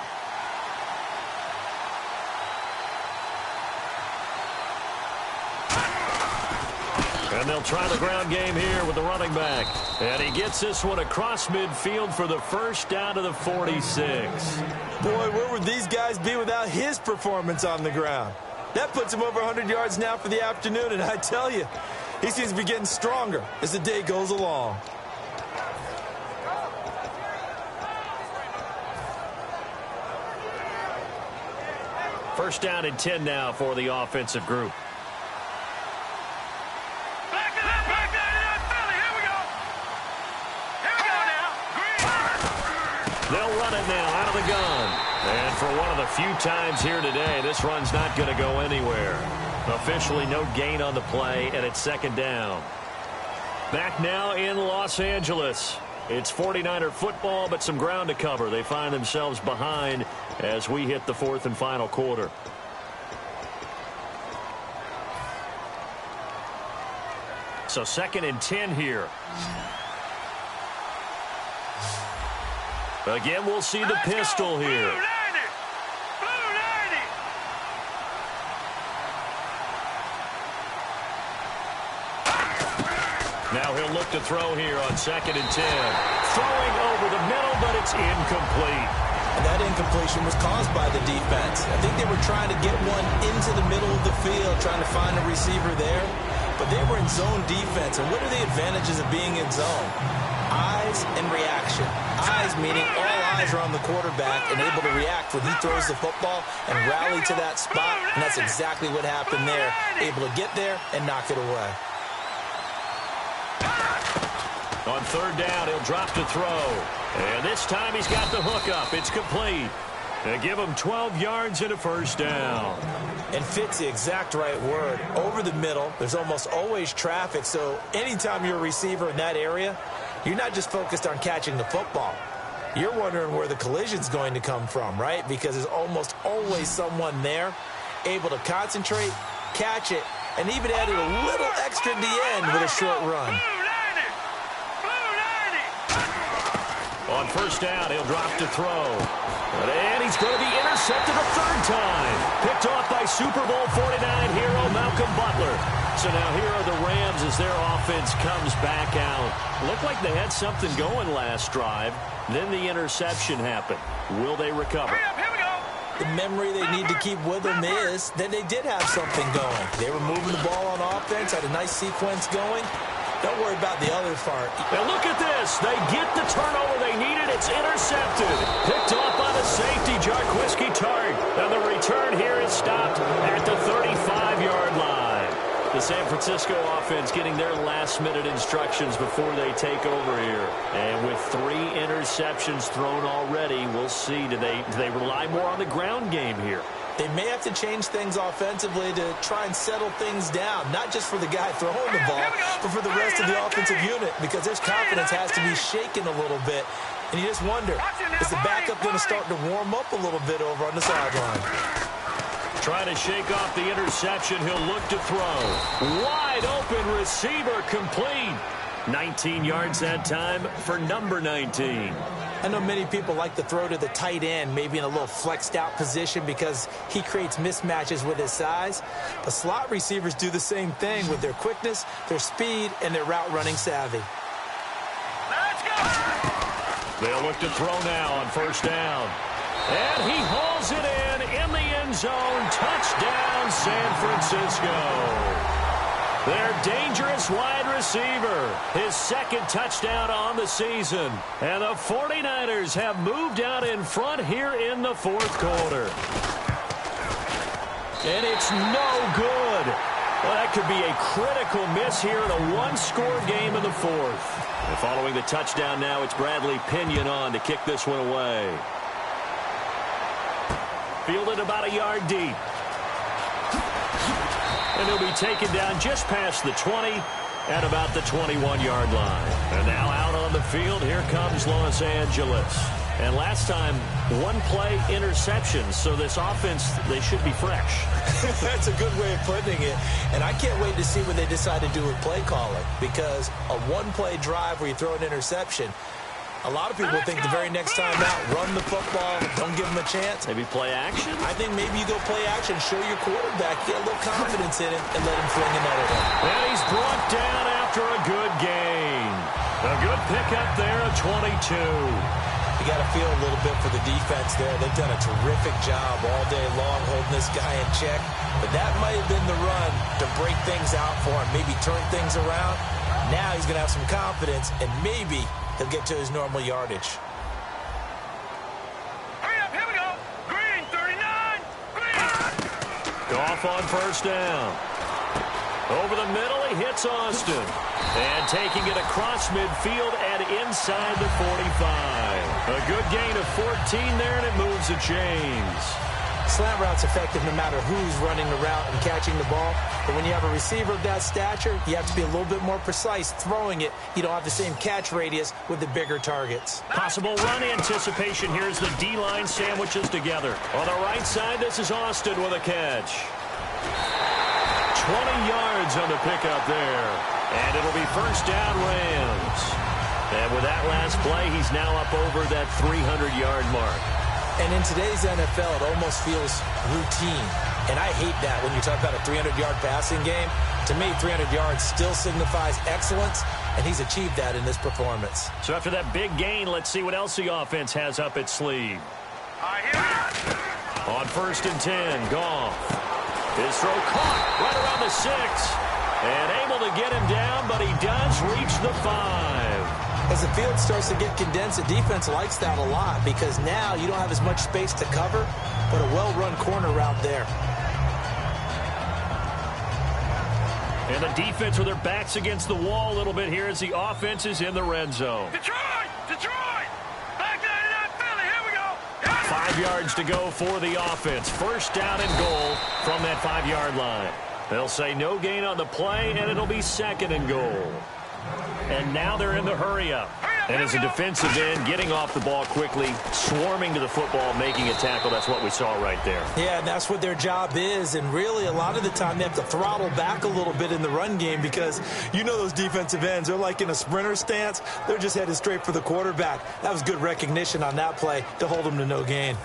Speaker 2: And they'll try the ground game here with the running back. And he gets this one across midfield for the first down to the 46.
Speaker 3: Boy, where would these guys be without his performance on the ground? That puts him over 100 yards now for the afternoon, and I tell you, he seems to be getting stronger as the day goes along.
Speaker 2: First down and 10 now for the offensive group. They'll run it now out of the gun. And for one of the few times here today, this run's not going to go anywhere. Officially no gain on the play, and it's 2nd down. Back now in Los Angeles. It's 49er football, but some ground to cover. They find themselves behind as we hit the 4th and final quarter. So 2nd and 10 here. Again, we'll see the pistol here. Now he'll look to throw here on 2nd and 10. Throwing over the middle, but it's incomplete.
Speaker 3: And that incompletion was caused by the defense. I think they were trying to get one into the middle of the field, trying to find a receiver there. But they were in zone defense. And what are the advantages of being in zone? Eyes and reaction. Eyes meaning all eyes are on the quarterback and able to react when he throws the football and rally to that spot. And that's exactly what happened there. Able to get there and knock it away.
Speaker 2: On 3rd down, he'll drop to throw. And this time he's got the hook up. It's complete. They give him 12 yards and a first down.
Speaker 3: And fit's the exact right word. Over the middle, there's almost always traffic. So anytime you're a receiver in that area, you're not just focused on catching the football. You're wondering where the collision's going to come from, right? Because there's almost always someone there able to concentrate, catch it, and even added a little extra at the end with a short run.
Speaker 2: On 1st down, he'll drop to throw. And he's going to be intercepted a 3rd time. Picked off by Super Bowl 49 hero Malcolm Butler. So now here are the Rams as their offense comes back out. Looked like they had something going last drive. Then the interception happened. Will they recover?
Speaker 4: Here we go.
Speaker 3: The memory they need to keep with them is that they did have something going. They were moving the ball on offense, had a nice sequence going. Don't worry about the other part.
Speaker 2: Now look at this. They get the turnover they needed. It's intercepted. Picked off by the safety, Jarquiski Tart. And the return here is stopped at the 35-yard line. The San Francisco offense getting their last-minute instructions before they take over here. And with 3 interceptions thrown already, we'll see. Do they rely more on the ground game here?
Speaker 3: They may have to change things offensively to try and settle things down, not just for the guy throwing the ball, but for the rest of the offensive unit, because his confidence has to be shaken a little bit. And you just wonder, is the backup going to start to warm up a little bit over on the sideline?
Speaker 2: Trying to shake off the interception. He'll look to throw. Wide open receiver complete. 19 yards that time for number 19.
Speaker 3: I know many people like to throw to the tight end, maybe in a little flexed out position because he creates mismatches with his size. But slot receivers do the same thing with their quickness, their speed, and their route running savvy.
Speaker 4: Let's go!
Speaker 2: They'll look to throw now on first down. And he hauls it in the end zone. Touchdown, San Francisco. Their dangerous wide receiver, his second touchdown on the season. And the 49ers have moved out in front here in the fourth quarter. And it's no good. Well, that could be a critical miss here in a one-score game in the fourth. And following the touchdown now, it's Bradley Pinion on to kick this one away. Fielded about a yard deep. And he'll be taken down just past the 20 at about the 21-yard line. And now out on the field, here comes Los Angeles. And last time, one-play interception, so this offense, they should be fresh.
Speaker 3: That's a good way of putting it. And I can't wait to see what they decide to do with play calling, because a one-play drive where you throw an interception, a lot of people think the very next time out, run the football, don't give them a chance.
Speaker 2: Maybe play action?
Speaker 3: I think maybe you go play action, show your quarterback, get a little confidence in him, and let him fling another one.
Speaker 2: And he's brought down after a good gain. A good pickup there at 22.
Speaker 3: You got to feel a little bit for the defense there. They've done a terrific job all day long holding this guy in check. But that might have been the run to break things out for him, maybe turn things around. Now he's going to have some confidence, and maybe he'll get to his normal yardage.
Speaker 4: Hurry up, here we go. Green, 39. Green.
Speaker 2: Goff on first down. Over the middle, he hits Austin. And taking it across midfield and inside the 45. A good gain of 14 there, and it moves the chains.
Speaker 3: Slant route's effective no matter who's running the route and catching the ball. But when you have a receiver of that stature, you have to be a little bit more precise throwing it. You don't have the same catch radius with the bigger targets.
Speaker 2: Possible run anticipation. Here's the D-line sandwiches together. On the right side, this is Austin with a catch. 20 yards on the pickup there. And it'll be first down Rams. And with that last play, he's now up over that 300-yard mark.
Speaker 3: And in today's NFL, it almost feels routine. And I hate that when you talk about a 300-yard passing game. To me, 300 yards still signifies excellence, and he's achieved that in this performance.
Speaker 2: So after that big gain, let's see what else the offense has up its sleeve. On first and 10, Goff. His throw caught right around the 6. And able to get him down, but he does reach the 5.
Speaker 3: As the field starts to get condensed, the defense likes that a lot because now you don't have as much space to cover, but a well-run corner route there.
Speaker 2: And the defense with their backs against the wall a little bit here as the offense is in the red zone.
Speaker 4: Detroit! Back 99 Philly, here we go! Yeah.
Speaker 2: 5 yards to go for the offense. First down and goal from that 5-yard line. They'll say no gain on the play, and it'll be second and goal. And now they're in the hurry-up. And as a defensive end, getting off the ball quickly, swarming to the football, making a tackle, that's what we saw right there.
Speaker 3: Yeah, and that's what their job is. And really, a lot of the time, they have to throttle back a little bit in the run game because you know those defensive ends, they're like in a sprinter stance. They're just headed straight for the quarterback. That was good recognition on that play to hold them to no gain.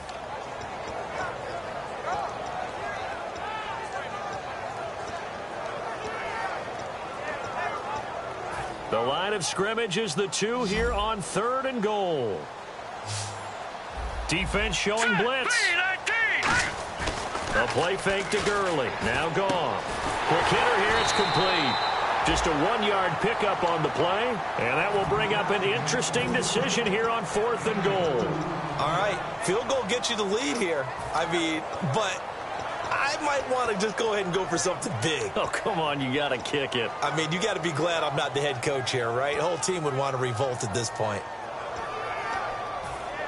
Speaker 2: The line of scrimmage is the 2 here on third and goal. Defense showing blitz. A play fake to Gurley. Now gone. Quick hitter here. It's complete. Just a 1-yard pickup on the play. And that will bring up an interesting decision here on fourth and goal.
Speaker 3: All right. Field goal gets you the lead here. I mean, but I might want to just go ahead and go for something big.
Speaker 2: Oh, come on. You got to kick it.
Speaker 3: I mean, you got to be glad I'm not the head coach here, right? The whole team would want to revolt at this point.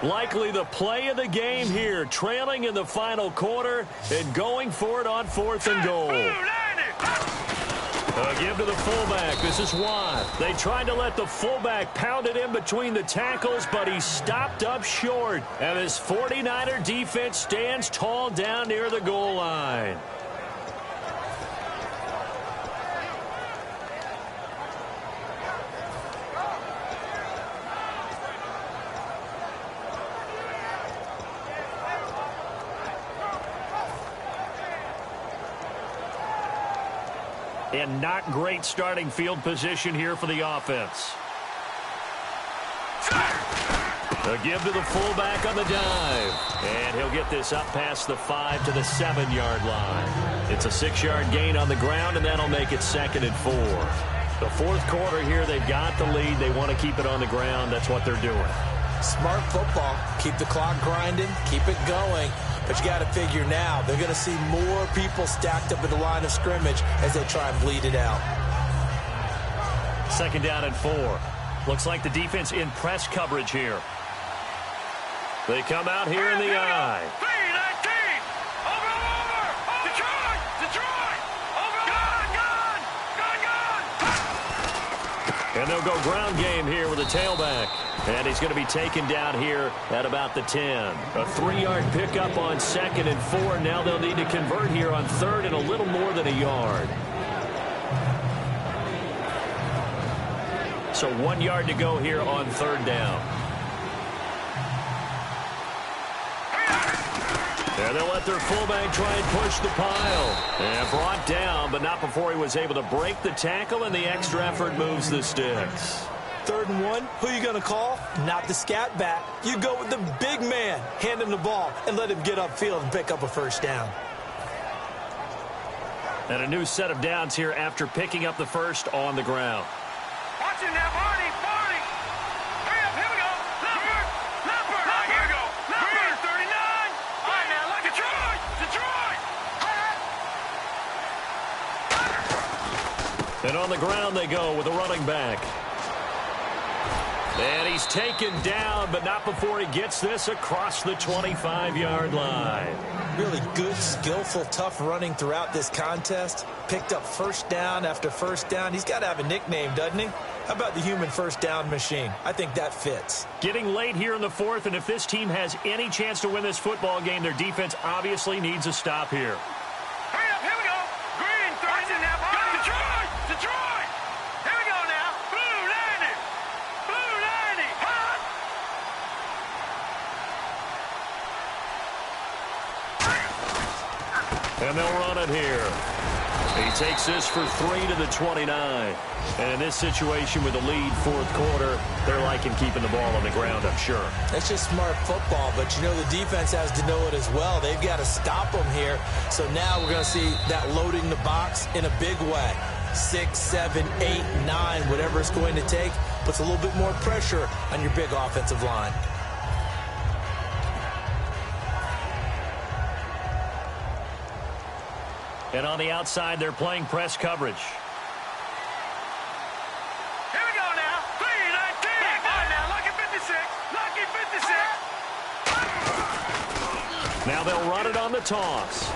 Speaker 2: Likely the play of the game here, trailing in the final quarter and going for it on 4th and goal. A give to the fullback. This is Watt. They tried to let the fullback pound it in between the tackles, but he stopped up short. And his 49er defense stands tall down near the goal line. And not great starting field position here for the offense. A give to the fullback on the dive. And he'll get this up past the 5 to the 7-yard line. It's a 6-yard gain on the ground, and that'll make it 2nd and 4. The 4th quarter here, they've got the lead. They want to keep it on the ground. That's what they're doing.
Speaker 3: Smart football. Keep the clock grinding. Keep it going. But you got to figure now, they're going to see more people stacked up at the line of scrimmage as they try and bleed it out.
Speaker 2: 2nd down and 4. Looks like the defense in press coverage here. They come out here in the eye. And they'll go ground game here with a tailback. And he's going to be taken down here at about the 10. A 3-yard pickup on 2nd and 4. Now they'll need to convert here on 3rd and a little more than a yard. So 1 yard to go here on 3rd down. And they'll let their fullback try and push the pile. And brought down, but not before he was able to break the tackle, and the extra effort moves the sticks.
Speaker 3: 3rd and 1, who are you going to call? Not the scat back. You go with the big man. Hand him the ball and let him get upfield and pick up a 1st down.
Speaker 2: And a new set of downs here after picking up the 1st on the ground.
Speaker 4: Watch it now, Barney. Hurry up, here we go. Leopard. Here we go. Leopard, 39. All right, now, look, Detroit.
Speaker 2: And on the ground they go with a running back. And he's taken down, but not before he gets this across the 25-yard line.
Speaker 3: Really good, skillful, tough running throughout this contest. Picked up 1st down after 1st down. He's got to have a nickname, doesn't he? How about the human 1st down machine? I think that fits.
Speaker 2: Getting late here in the 4th, and if this team has any chance to win this football game, their defense obviously needs a stop here.
Speaker 4: Hurry up, here we go. Green, 30 now, Barney. Detroit. Here we go now. Blue 90. Hot.
Speaker 2: And they'll run it here. He takes this for 3 to the 29. And in this situation with the lead 4th quarter, they're liking keeping the ball on the ground, I'm sure.
Speaker 3: That's just smart football, but you know the defense has to know it as well. They've got to stop them here. So now we're going to see that loading the box in a big way. 6, 7, 8, 9, whatever it's going to take, puts a little bit more pressure on your big offensive line.
Speaker 2: And on the outside, they're playing press coverage.
Speaker 4: Here we go now. 3-19. On now. Lucky 56.
Speaker 2: Now they'll run it on the toss.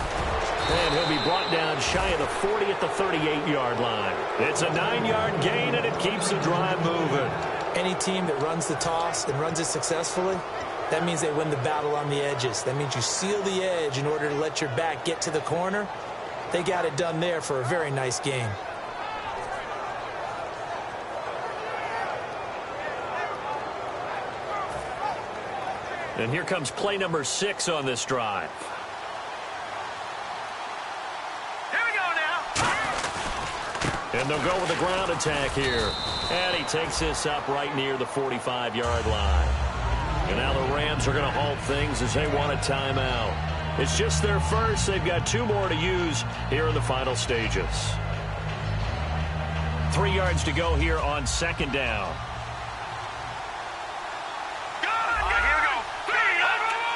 Speaker 2: And he'll be brought down shy of the 40 at the 38-yard line. It's a 9-yard gain, and it keeps the drive moving.
Speaker 3: Any team that runs the toss and runs it successfully, that means they win the battle on the edges. That means you seal the edge in order to let your back get to the corner. They got it done there for a very nice game.
Speaker 2: And here comes play number 6 on this drive.
Speaker 4: Here we go now.
Speaker 2: And they'll go with a ground attack here. And he takes this up right near the 45-yard line. And now the Rams are going to halt things as they want a timeout. It's just their first. They've got 2 more to use here in the final stages. 3 yards to go here on 2nd down.
Speaker 4: Here we go. 3, over.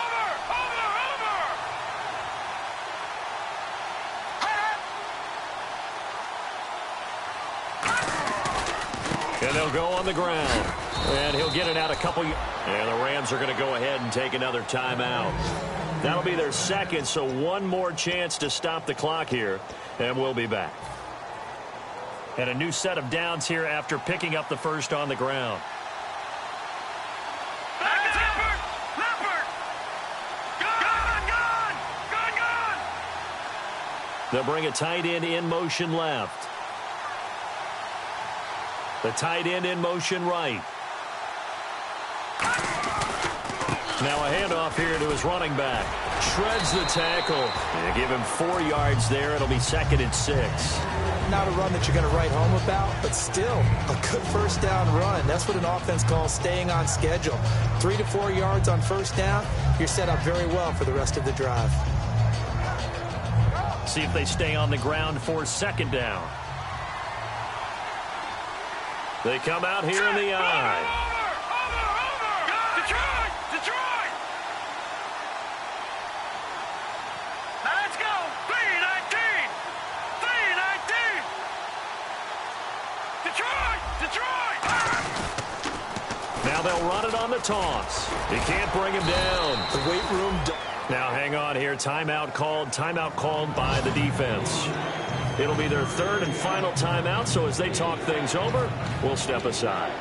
Speaker 2: And And they'll go on the ground. And he'll get it out a couple. And the Rams are going to go ahead and take another timeout. That'll be their second, so one more chance to stop the clock here. And we'll be back. And a new set of downs here after picking up the first on the ground. They'll bring a tight end in motion left. The tight end in motion right. Now a handoff here to his running back. Shreds the tackle. And give him 4 yards there. It'll be 2nd and 6.
Speaker 3: Not a run that you're going to write home about, but still a good first down run. That's what an offense calls staying on schedule. 3 to 4 yards on first down. You're set up very well for the rest of the drive.
Speaker 2: See if they stay on the ground for 2nd down. They come out here in the eye.
Speaker 4: Detroit! Now let's go. 3-19. Detroit!
Speaker 2: Now they'll run it on the toss. He can't bring him down.
Speaker 3: The weight room.
Speaker 2: Now hang on here. Timeout called by the defense. It'll be their 3rd and final timeout, so as they talk things over, we'll step aside.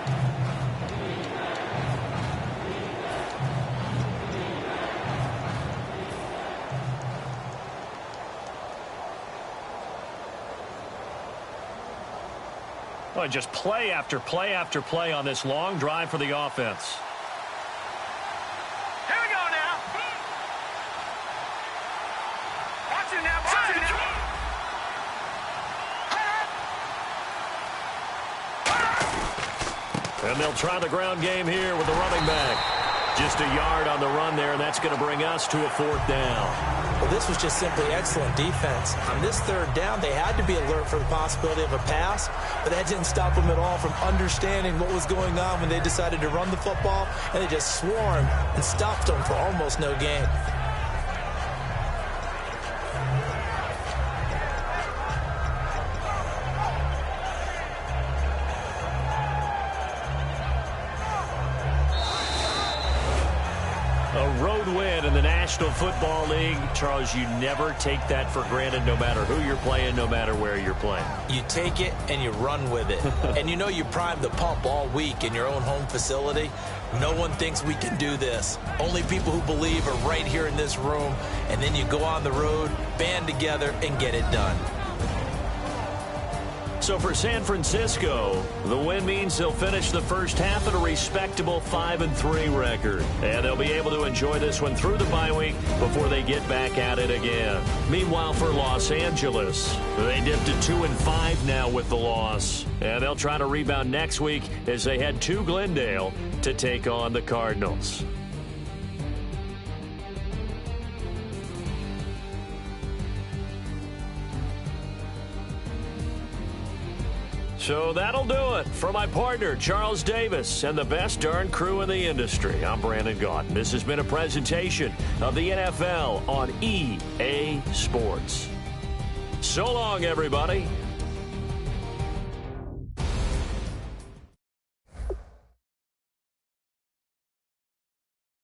Speaker 2: Well, just play after play after play on this long drive for the offense.
Speaker 4: Here we go now. Watch it now.
Speaker 2: And they'll try the ground game here with the running back. Just a yard on the run there, and that's going to bring us to a 4th down.
Speaker 3: Well, this was just simply excellent defense. On this 3rd down, they had to be alert for the possibility of a pass, but that didn't stop them at all from understanding what was going on when they decided to run the football, and they just swarmed and stopped them for almost no gain.
Speaker 2: A road win in the National Football League. Charles, you never take that for granted no matter who you're playing, no matter where you're playing.
Speaker 3: You take it and you run with it. And you know you primed the pump all week in your own home facility. No one thinks we can do this. Only people who believe are right here in this room. And then you go on the road, band together, and get it done.
Speaker 2: So for San Francisco, the win means they'll finish the first half at a respectable 5-3 record. And they'll be able to enjoy this one through the bye week before they get back at it again. Meanwhile, for Los Angeles, they dipped to 2-5 now with the loss. And they'll try to rebound next week as they head to Glendale to take on the Cardinals. So that'll do it. For my partner, Charles Davis, and the best darn crew in the industry, I'm Brandon Gaudin. This has been a presentation of the NFL on EA Sports. So long, everybody.